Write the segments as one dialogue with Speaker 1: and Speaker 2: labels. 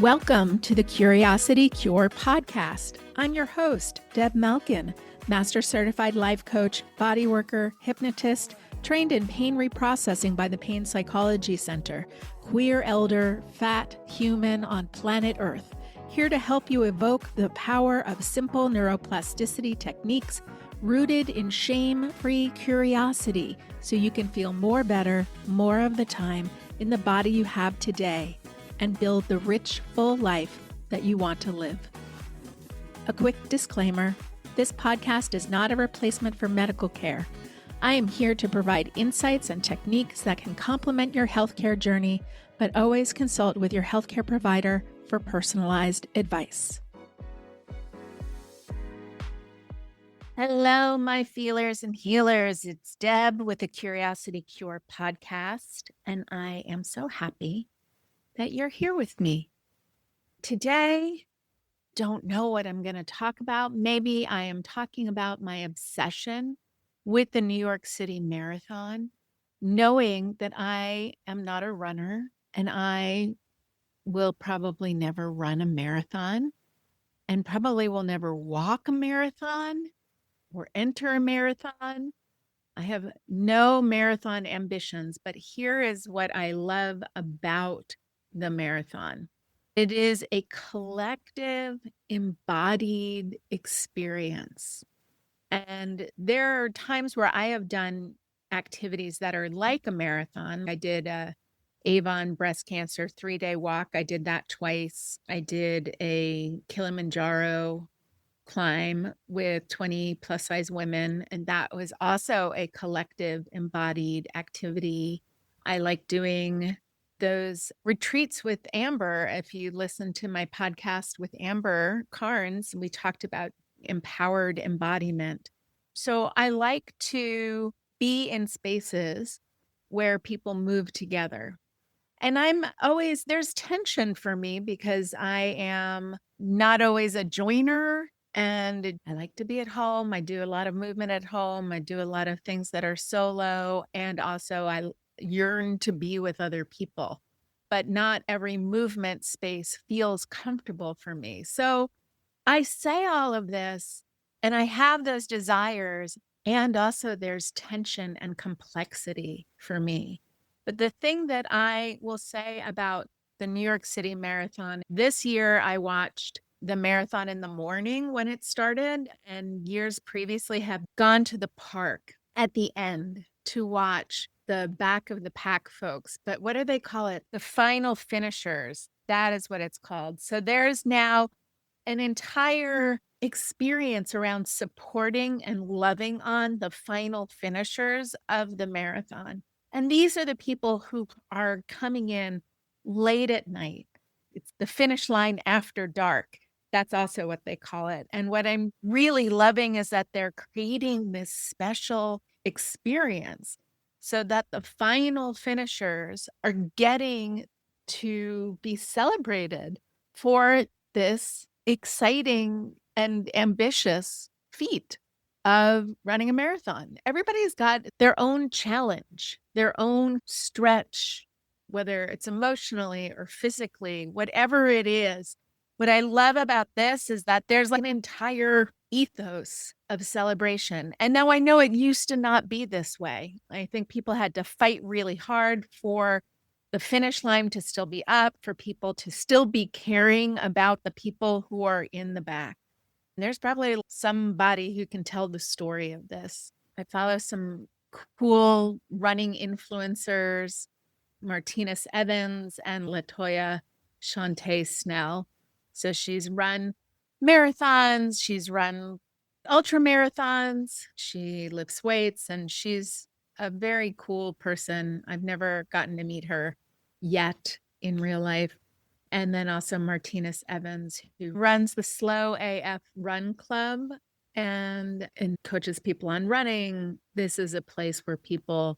Speaker 1: Welcome to the Curiosity Cure podcast. I'm your host, Deb Malkin, Master Certified Life Coach, Body Worker, Hypnotist, trained in pain reprocessing by the Pain Psychology Center, queer elder, fat human on planet Earth, here to help you evoke the power of simple neuroplasticity techniques rooted in shame-free curiosity so you can feel more better, more of the time in the body you have today and build the rich, full life that you want to live. A quick disclaimer, this podcast is not a replacement for medical care. I am here to provide insights and techniques that can complement your healthcare journey, but always consult with your healthcare provider for personalized advice. Hello, my feelers and healers. It's Deb with the Curiosity Cure podcast, and I am so happy that you're here with me. Today, don't know what I'm going to talk about. Maybe I am talking about my obsession with the New York City Marathon, knowing that I am not a runner and I will probably never run a marathon and probably will never walk a marathon or enter a marathon. I have no marathon ambitions, but here is what I love about the marathon. It is a collective, embodied experience. And there are times where I have done activities that are like a marathon. I did a Avon breast cancer 3-day walk. I did that twice. I did a Kilimanjaro climb with 20 plus size women. And that was also a collective embodied activity. I like doing those retreats with Amber. If you listen to my podcast with Amber Carnes, we talked about empowered embodiment. So I like to be in spaces where people move together. And there's tension for me because I am not always a joiner and I like to be at home. I do a lot of movement at home. I do a lot of things that are solo. And also I yearn to be with other people, but not every movement space feels comfortable for me. So I say all of this and I have those desires, and also there's tension and complexity for me. But the thing that I will say about the New York City Marathon, this year I watched the marathon in the morning when it started, and years previously have gone to the park at the end to watch the back of the pack folks. But what do they call it? The final finishers. That is what it's called. So there's now an entire experience around supporting and loving on the final finishers of the marathon. And these are the people who are coming in late at night. It's the finish line after dark. That's also what they call it. And what I'm really loving is that they're creating this special experience so that the final finishers are getting to be celebrated for this exciting and ambitious feat of running a marathon. Everybody's got their own challenge, their own stretch, whether it's emotionally or physically, whatever it is. What I love about this is that there's like an entire ethos of celebration. And now I know it used to not be this way. I think people had to fight really hard for the finish line to still be up, for people to still be caring about the people who are in the back. And there's probably somebody who can tell the story of this. I follow some cool running influencers, Martinus and Latoya, Shauntay Snell. So she's run marathons, she's run ultra marathons, she lifts weights, and she's a very cool person. I've never gotten to meet her yet in real life. And then also Martinus Evans, who runs the Slow AF Run Club and coaches people on running. This is a place where people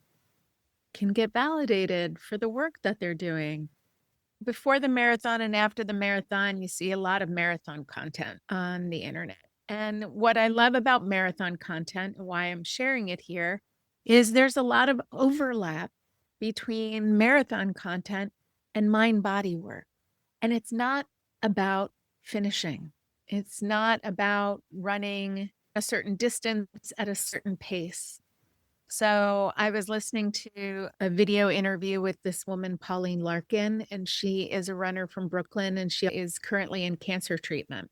Speaker 1: can get validated for the work that they're doing. Before the marathon and after the marathon, you see a lot of marathon content on the internet. And what I love about marathon content and why I'm sharing it here is there's a lot of overlap between marathon content and mind-body work. And it's not about finishing. It's not about running a certain distance at a certain pace. So I was listening to a video interview with this woman, Pauline Larkin, and she is a runner from Brooklyn, and she is currently in cancer treatment.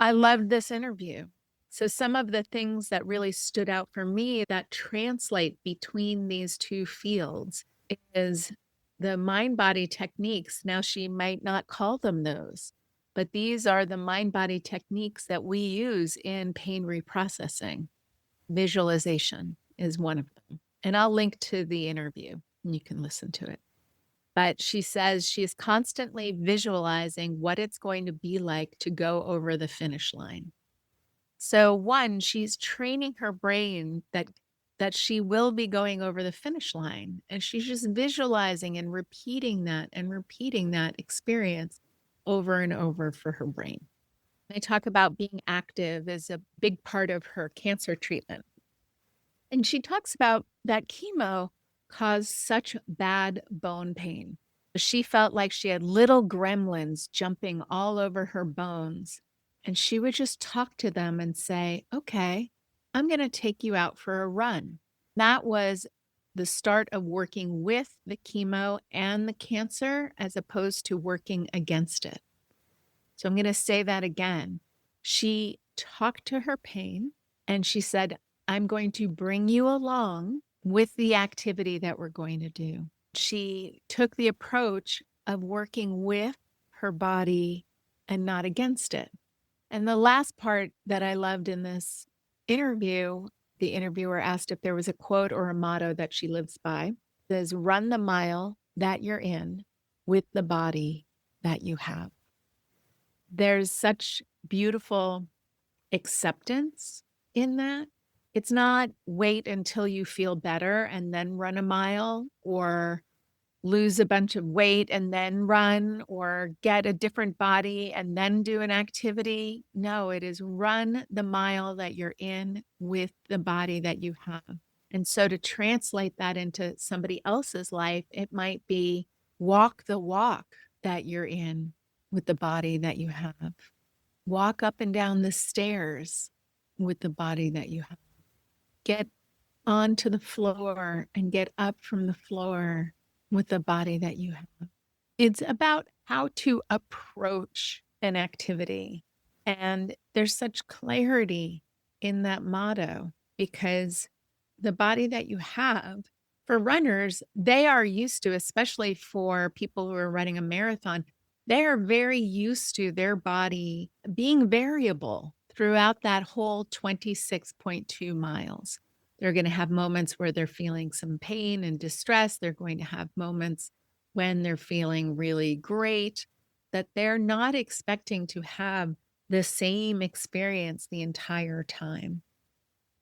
Speaker 1: I loved this interview. So some of the things that really stood out for me that translate between these two fields is the mind-body techniques. Now, she might not call them those, but these are the mind-body techniques that we use in pain reprocessing. Visualization is one of them. And I'll link to the interview and you can listen to it. But she says she is constantly visualizing what it's going to be like to go over the finish line. So one, she's training her brain that she will be going over the finish line. And she's just visualizing and repeating that experience over and over for her brain. I talk about being active as a big part of her cancer treatment. And she talks about that chemo caused such bad bone pain. She felt like she had little gremlins jumping all over her bones. And she would just talk to them and say, okay, I'm going to take you out for a run. That was the start of working with the chemo and the cancer as opposed to working against it. So I'm going to say that again. She talked to her pain and she said, I'm going to bring you along with the activity that we're going to do. She took the approach of working with her body and not against it. And the last part that I loved in this interview, the interviewer asked if there was a quote or a motto that she lives by. It says, run the mile that you're in with the body that you have. There's such beautiful acceptance in that. It's not wait until you feel better and then run a mile, or lose a bunch of weight and then run, or get a different body and then do an activity. No, it is run the mile that you're in with the body that you have. And so to translate that into somebody else's life, it might be walk the walk that you're in with the body that you have. Walk up and down the stairs with the body that you have. Get onto the floor and get up from the floor with the body that you have. It's about how to approach an activity. And there's such clarity in that motto because the body that you have, for runners, they are used to, especially for people who are running a marathon, they are very used to their body being variable throughout that whole 26.2 miles. They're going to have moments where they're feeling some pain and distress. They're going to have moments when they're feeling really great, that they're not expecting to have the same experience the entire time.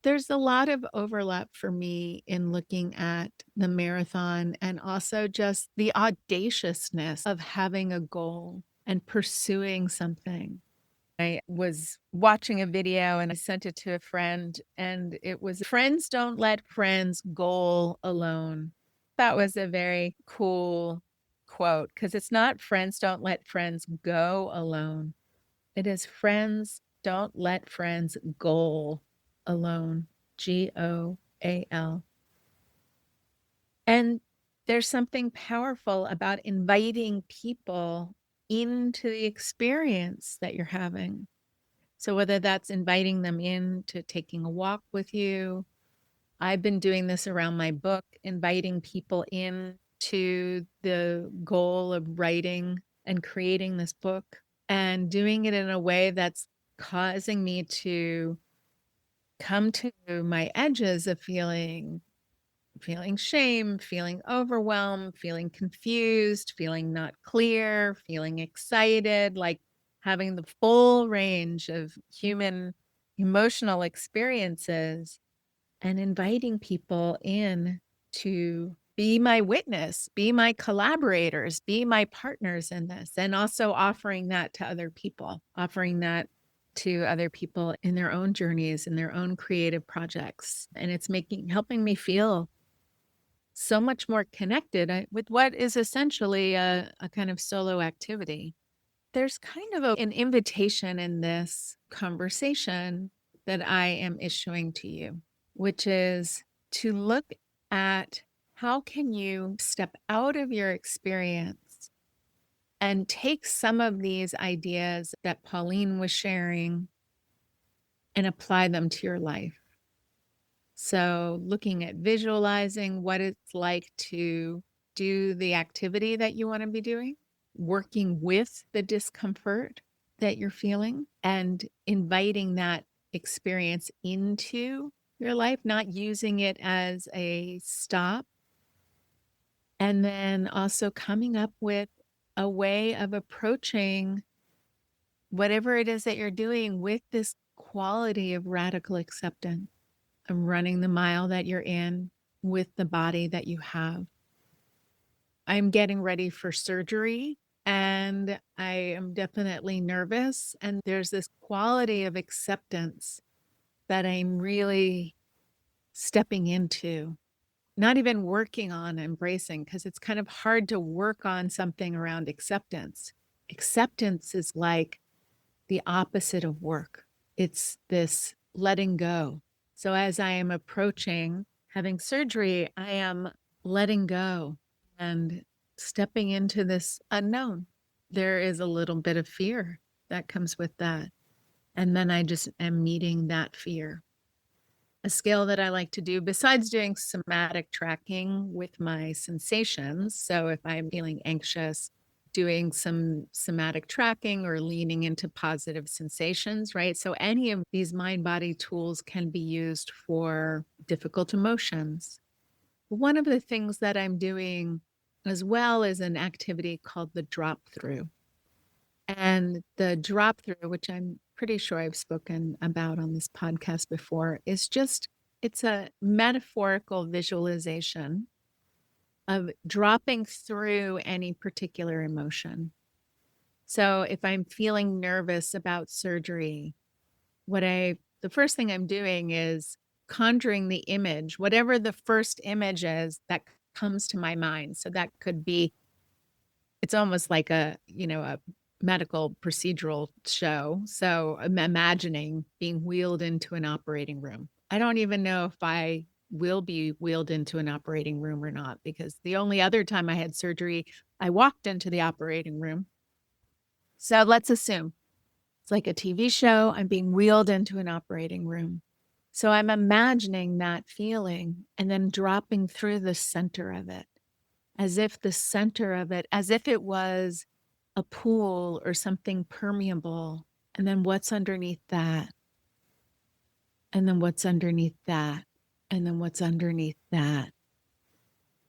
Speaker 1: There's a lot of overlap for me in looking at the marathon and also just the audaciousness of having a goal and pursuing something. I was watching a video and I sent it to a friend, and it was, friends don't let friends goal alone. That was a very cool quote because it's not friends don't let friends go alone. It is friends don't let friends goal alone. GOAL. And there's something powerful about inviting people into the experience that you're having. So whether that's inviting them in to taking a walk with you, I've been doing this around my book, inviting people in to the goal of writing and creating this book, and doing it in a way that's causing me to come to my edges of feeling shame, feeling overwhelmed, feeling confused, feeling not clear, feeling excited, like having the full range of human emotional experiences, and inviting people in to be my witness, be my collaborators, be my partners in this, and also offering that to other people, offering that to other people in their own journeys, in their own creative projects. And it's helping me feel so much more connected with what is essentially a kind of solo activity. there's kind of an invitation in this conversation that I am issuing to you, which is to look at how can you step out of your experience and take some of these ideas that Pauline was sharing and apply them to your life. So looking at visualizing what it's like to do the activity that you want to be doing, working with the discomfort that you're feeling, and inviting that experience into your life, not using it as a stop. And then also coming up with a way of approaching whatever it is that you're doing with this quality of radical acceptance, of running the mile that you're in with the body that you have. I'm getting ready for surgery and I am definitely nervous. And there's this quality of acceptance that I'm really stepping into, not even working on embracing, because it's kind of hard to work on something around acceptance. Acceptance is like the opposite of work. It's this letting go. So as I am approaching having surgery, I am letting go and stepping into this unknown. There is a little bit of fear that comes with that. And then I just am meeting that fear. A skill that I like to do, besides doing somatic tracking with my sensations. So if I'm feeling anxious, doing some somatic tracking or leaning into positive sensations, right? So any of these mind body tools can be used for difficult emotions. One of the things that I'm doing as well is an activity called the drop through. And the drop through, which I'm pretty sure I've spoken about on this podcast before, is just, it's a metaphorical visualization of dropping through any particular emotion. So if I'm feeling nervous about surgery, the first thing I'm doing is conjuring the image, whatever the first image is that comes to my mind. So that could be, it's almost like a medical procedural show. So I'm imagining being wheeled into an operating room. I don't even know if I will be wheeled into an operating room or not, because the only other time I had surgery, I walked into the operating room. So let's assume it's like a TV show. I'm being wheeled into an operating room. So I'm imagining that feeling and then dropping through the center of it, as if it was a pool or something permeable. And then what's underneath that? And then what's underneath that? And then what's underneath that?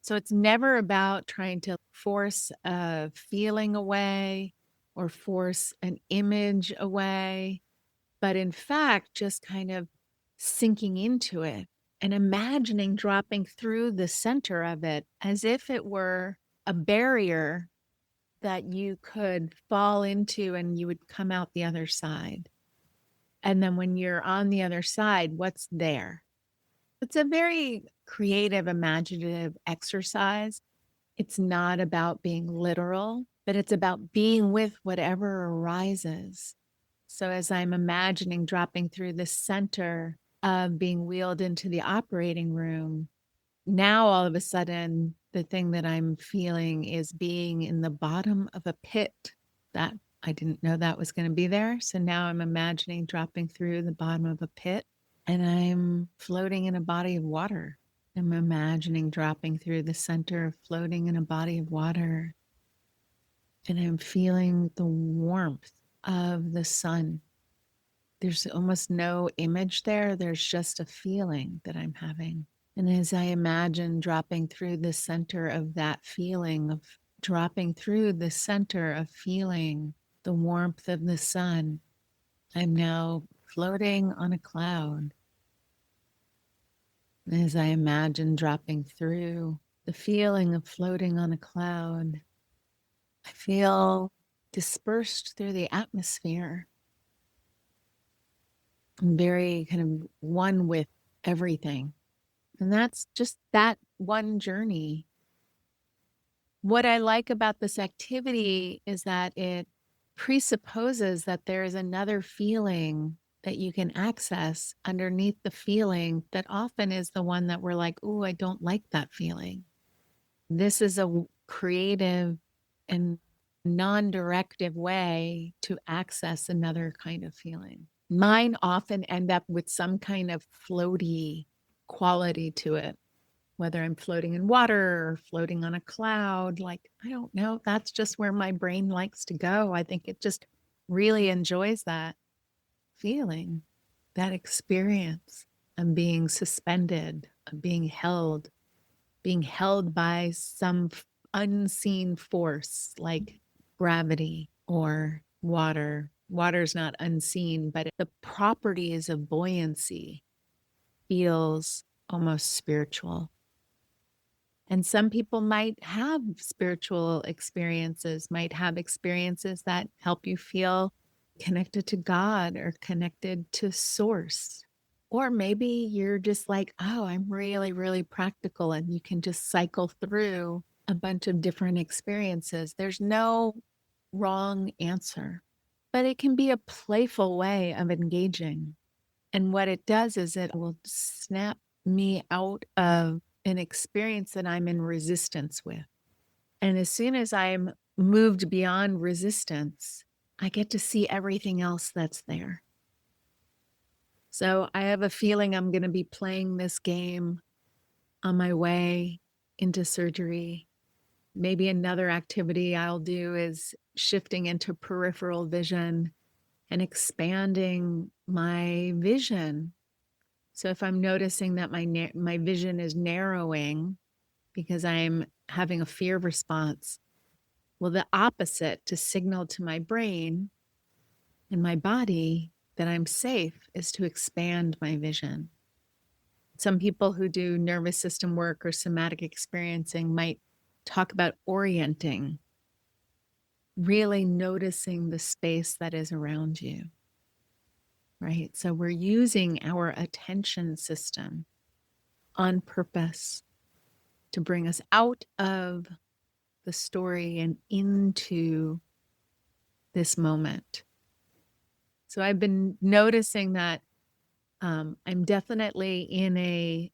Speaker 1: So it's never about trying to force a feeling away or force an image away, but in fact, just kind of sinking into it and imagining dropping through the center of it as if it were a barrier that you could fall into and you would come out the other side. And then when you're on the other side, what's there? It's a very creative, imaginative exercise. It's not about being literal, but it's about being with whatever arises. So as I'm imagining dropping through the center of being wheeled into the operating room, now all of a sudden, the thing that I'm feeling is being in the bottom of a pit that I didn't know that was going to be there. So now I'm imagining dropping through the bottom of a pit and I'm floating in a body of water. I'm imagining dropping through the center, floating in a body of water. And I'm feeling the warmth of the sun. There's almost no image there. There's just a feeling that I'm having. And as I imagine dropping through the center of that feeling, of dropping through the center of feeling the warmth of the sun, I'm now floating on a cloud. And as I imagine dropping through the feeling of floating on a cloud, I feel dispersed through the atmosphere. I'm very kind of one with everything. And that's just that one journey. What I like about this activity is that it presupposes that there is another feeling that you can access underneath the feeling that often is the one that we're like, "Ooh, I don't like that feeling." This is a creative and non-directive way to access another kind of feeling. Mine often end up with some kind of floaty quality to it, whether I'm floating in water or floating on a cloud. Like, I don't know. That's just where my brain likes to go. I think it just really enjoys that feeling, that experience of being suspended, of being held by some unseen force like gravity or water. Water's not unseen, but the properties of buoyancy feels almost spiritual. And some people might have spiritual experiences, might have experiences that help you feel connected to God or connected to source. Or maybe you're just like, oh, I'm really, really practical, and you can just cycle through a bunch of different experiences. There's no wrong answer, but it can be a playful way of engaging. And what it does is it will snap me out of an experience that I'm in resistance with. And as soon as I'm moved beyond resistance, I get to see everything else that's there. So I have a feeling I'm going to be playing this game on my way into surgery. Maybe another activity I'll do is shifting into peripheral vision and expanding my vision. So if I'm noticing that my vision is narrowing because I'm having a fear response, well, the opposite to signal to my brain and my body that I'm safe is to expand my vision. Some people who do nervous system work or somatic experiencing might talk about orienting, really noticing the space that is around you, right? So we're using our attention system on purpose to bring us out of the story and into this moment. So I've been noticing that I'm definitely in a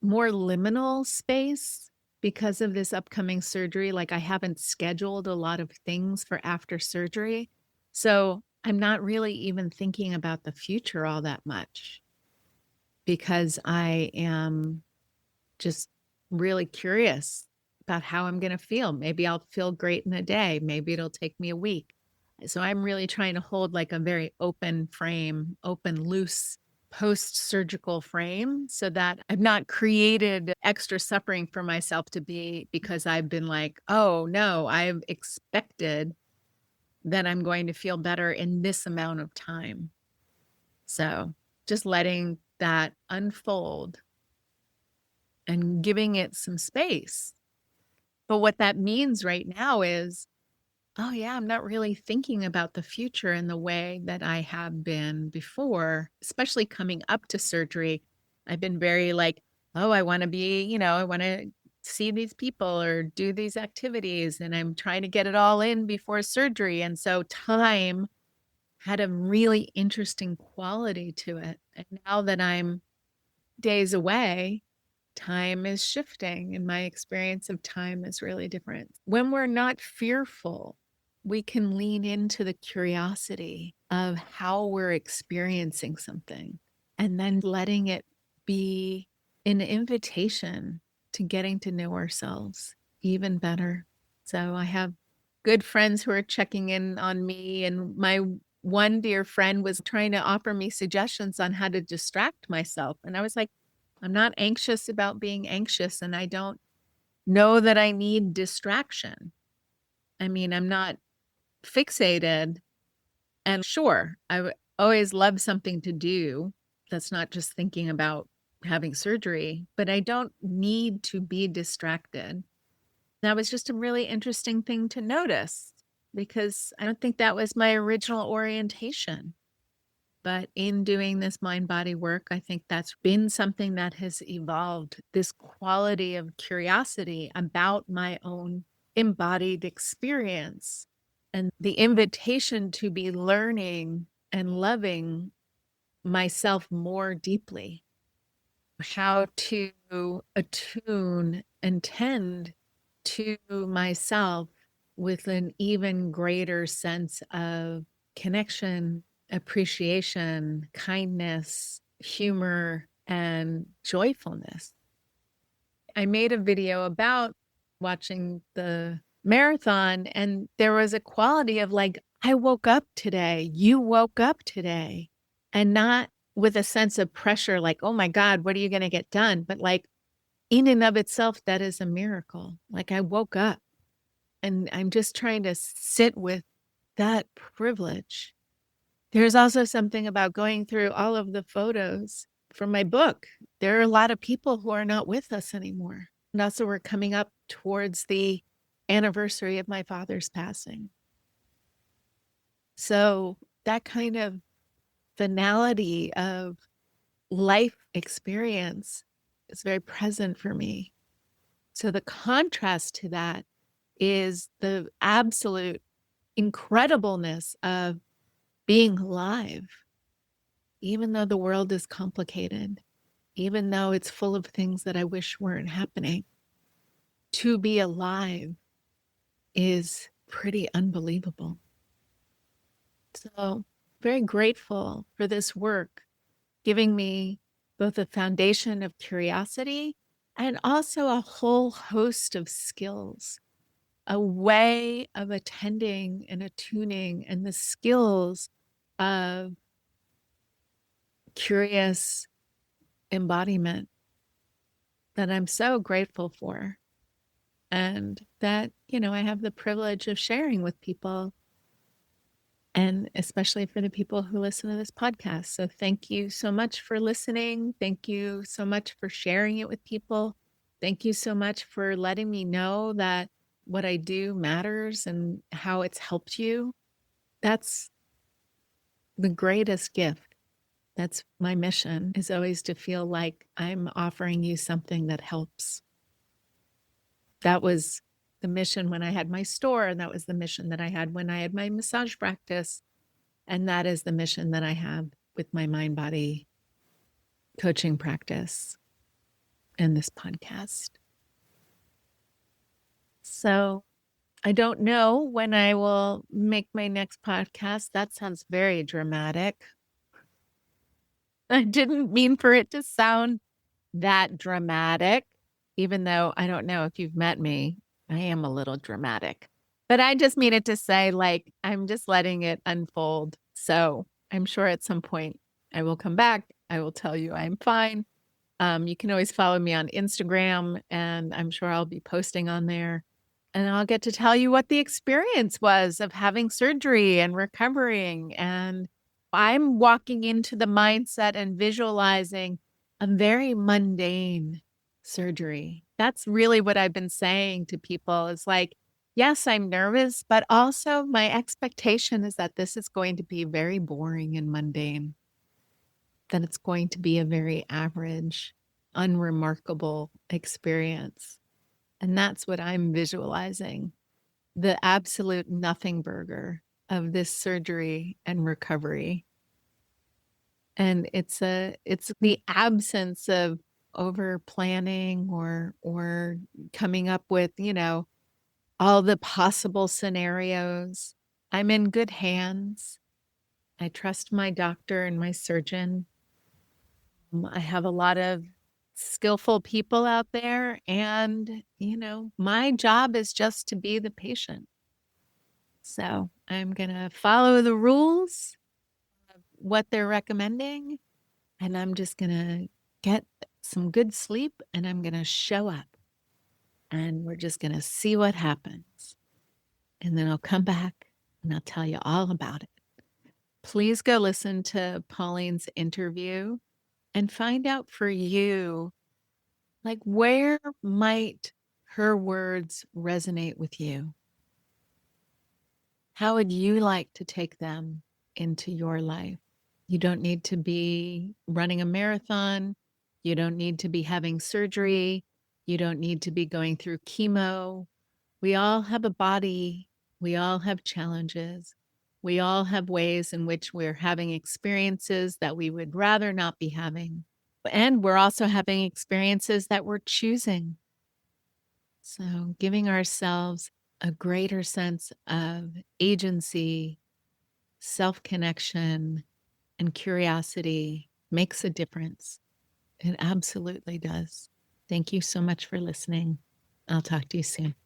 Speaker 1: more liminal space because of this upcoming surgery. Like, I haven't scheduled a lot of things for after surgery. So I'm not really even thinking about the future all that much because I am just really curious about how I'm going to feel. Maybe I'll feel great in a day. Maybe it'll take me a week. So I'm really trying to hold like a very open frame, open, loose post-surgical frame so that I've not created extra suffering for myself to be because I've been like, oh no, I've expected that I'm going to feel better in this amount of time. So just letting that unfold and giving it some space. But what that means right now is, oh yeah, I'm not really thinking about the future in the way that I have been before, especially coming up to surgery. I've been very like, oh, I want to be, I want to see these people or do these activities, and I'm trying to get it all in before surgery. And so time had a really interesting quality to it. And now that I'm days away, time is shifting, and my experience of time is really different. When we're not fearful, we can lean into the curiosity of how we're experiencing something and then letting it be an invitation to getting to know ourselves even better. So I have good friends who are checking in on me, and my one dear friend was trying to offer me suggestions on how to distract myself. And I was like, I'm not anxious about being anxious, and I don't know that I need distraction. I mean, I'm not fixated. And sure, always love something to do that's not just thinking about having surgery, but I don't need to be distracted. That was just a really interesting thing to notice because I don't think that was my original orientation. But in doing this mind body work, I think that's been something that has evolved, this quality of curiosity about my own embodied experience and the invitation to be learning and loving myself more deeply, how to attune and tend to myself with an even greater sense of connection, appreciation, kindness, humor, and joyfulness. I made a video about watching the marathon, and there was a quality of like, I woke up today, you woke up today, and not with a sense of pressure, like, oh my God, what are you going to get done? But like, in and of itself, that is a miracle. Like, I woke up, and I'm just trying to sit with that privilege. There's also something about going through all of the photos from my book. There are a lot of people who are not with us anymore. And also, we're coming up towards the anniversary of my father's passing. So that kind of finality of life experience is very present for me. So the contrast to that is the absolute incredibleness of being alive, even though the world is complicated, even though it's full of things that I wish weren't happening. To be alive is pretty unbelievable. So, very grateful for this work, giving me both a foundation of curiosity and also a whole host of skills, a way of attending and attuning, and the skills of curious embodiment that I'm so grateful for. And that, I have the privilege of sharing with people, and especially for the people who listen to this podcast. So thank you so much for listening. Thank you so much for sharing it with people. Thank you so much for letting me know that what I do matters and how it's helped you. That's the greatest gift. That's my mission, is always to feel like I'm offering you something that helps. That was the mission when I had my store, and that was the mission that I had when I had my massage practice. And that is the mission that I have with my mind-body coaching practice and this podcast. So I don't know when I will make my next podcast. That sounds very dramatic. I didn't mean for it to sound that dramatic, even though I don't know if you've met me. I am a little dramatic, but I just mean it to say, like, I'm just letting it unfold. So I'm sure at some point I will come back. I will tell you I'm fine. You can always follow me on Instagram, and I'm sure I'll be posting on there. And I'll get to tell you what the experience was of having surgery and recovering. And I'm walking into the mindset and visualizing a very mundane surgery. That's really what I've been saying to people, is like, yes, I'm nervous, but also my expectation is that this is going to be very boring and mundane, that it's going to be a very average, unremarkable experience. And that's what I'm visualizing, the absolute nothing burger of this surgery and recovery. And it's the absence of over planning or coming up with, all the possible scenarios. I'm in good hands. I trust my doctor and my surgeon. I have a lot of skillful people out there, and, my job is just to be the patient. So I'm going to follow the rules of what they're recommending, and I'm just going to get some good sleep, and I'm going to show up, and we're just going to see what happens. And then I'll come back and I'll tell you all about it. Please go listen to Pauline's interview and find out for you, like, where might her words resonate with you? How would you like to take them into your life? You don't need to be running a marathon. You don't need to be having surgery. You don't need to be going through chemo. We all have a body We all have challenges. We all have ways in which we're having experiences that we would rather not be having. And we're also having experiences that we're choosing. So, giving ourselves a greater sense of agency, self connection, and curiosity makes a difference. It absolutely does. Thank you so much for listening. I'll talk to you soon.